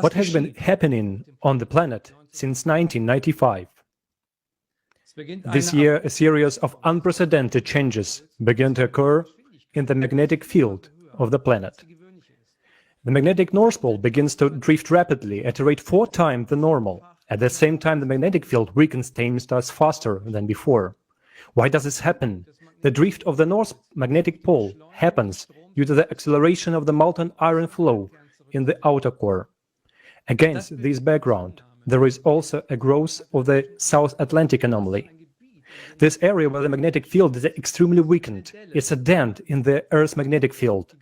What has been happening on the planet since 1995? This year, a series of unprecedented changes began to occur in the magnetic field of the planet. The magnetic North Pole begins to drift rapidly at a rate 4 times the normal. At the same time, the magnetic field weakens 10 times faster than before. Why does this happen? The drift of the North Magnetic Pole happens due to the acceleration of the molten iron flow in the outer core. Against this background, there is also a growth of the South Atlantic anomaly. This area where the magnetic field is extremely weakened, it's a dent in the Earth's magnetic field.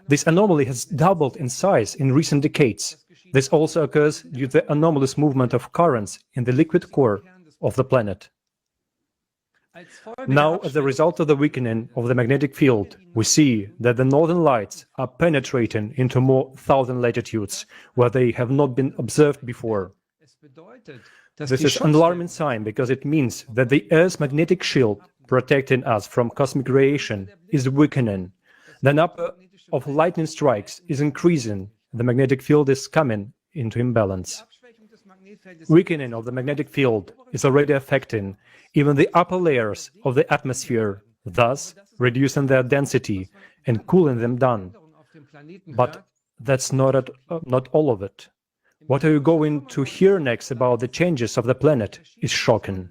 This anomaly has doubled in size in recent decades. This also occurs due to the anomalous movement of currents in the liquid core of the planet. Now, as a result of the weakening of the magnetic field, we see that the northern lights are penetrating into more southern latitudes, where they have not been observed before. This is an alarming sign because it means that the Earth's magnetic shield, protecting us from cosmic radiation, is weakening. The number of lightning strikes is increasing. The magnetic field is coming into imbalance. Weakening of the magnetic field is already affecting even the upper layers of the atmosphere, thus reducing their density and cooling them down. But that's not all of it. What are you going to hear next about the changes of the planet is shocking.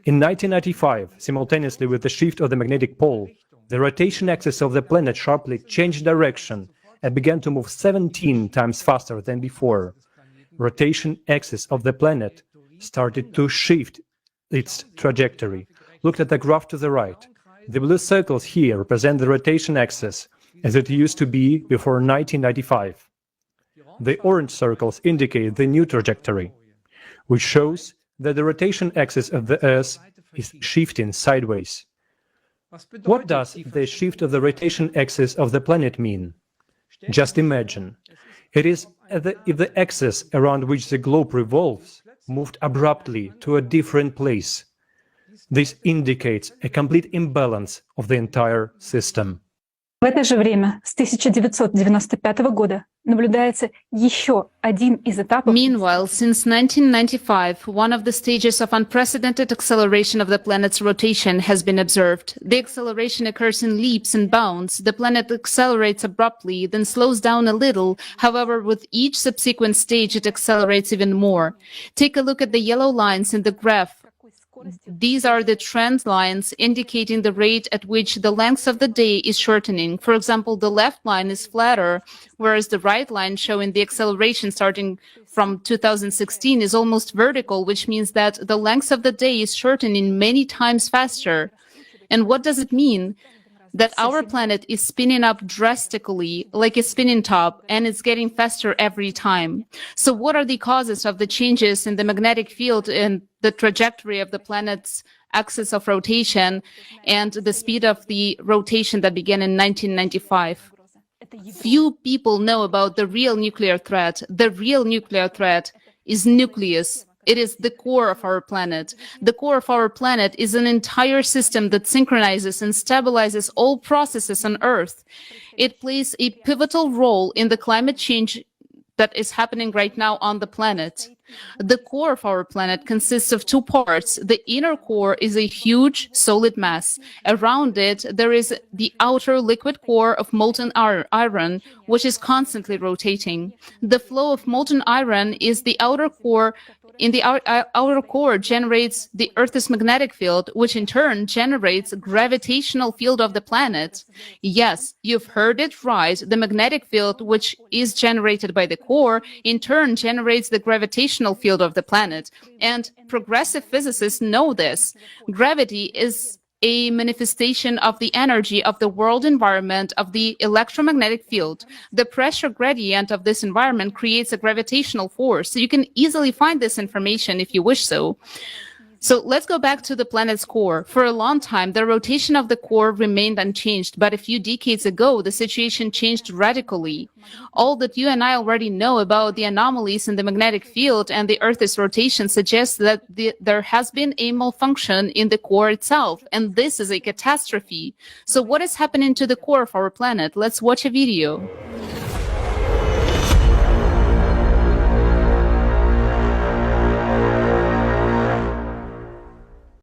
In 1995, simultaneously with the shift of the magnetic pole, the rotation axis of the planet sharply changed direction and began to move 17 times faster than before. Rotation axis of the planet started to shift its trajectory. Look at the graph to the right. The blue circles here represent the rotation axis as it used to be before 1995. The orange circles indicate the new trajectory, which shows that the rotation axis of the Earth is shifting sideways. What does the shift of the rotation axis of the planet mean? Just imagine. It is if the axis around which the globe revolves moved abruptly to a different place. This indicates a complete imbalance of the entire system. В это же время, с 1995 года, наблюдается еще один из этапов. Meanwhile, since 1995, one of the stages of unprecedented acceleration of the planet's rotation has been observed. The acceleration occurs in leaps and bounds. The planet accelerates abruptly, then slows down a little. However, with each subsequent stage, it accelerates even more. Take a look at the yellow lines in the graph. These are the trend lines indicating the rate at which the length of the day is shortening. For example, the left line is flatter, whereas the right line showing the acceleration starting from 2016 is almost vertical, which means that the length of the day is shortening many times faster. And what does it mean? That our planet is spinning up drastically, like a spinning top, and it's getting faster every time. So what are the causes of the changes in the magnetic field and the trajectory of the planet's axis of rotation and the speed of the rotation that began in 1995? Few people know about the real nuclear threat. The real nuclear threat is nucleus. It is the core of our planet. The core of our planet is an entire system that synchronizes and stabilizes all processes on Earth. It plays a pivotal role in the climate change that is happening right now on the planet. The core of our planet consists of 2 parts. The inner core is a huge solid mass. Around it, there is the outer liquid core of molten iron, which is constantly rotating. The flow of molten iron is the outer core. In the outer core generates the Earth's magnetic field, which in turn generates gravitational field of the planet. Yes, you've heard it right. The magnetic field, which is generated by the core, in turn generates the gravitational field of the planet. And progressive physicists know this. Gravity is a manifestation of the energy of the world environment of the electromagnetic field. The pressure gradient of this environment creates a gravitational force. So you can easily find this information if you wish so. So let's go back to the planet's core. For a long time, the rotation of the core remained unchanged, but a few decades ago, the situation changed radically. All that you and I already know about the anomalies in the magnetic field and the Earth's rotation suggests that there has been a malfunction in the core itself, and this is a catastrophe. So what is happening to the core of our planet? Let's watch a video.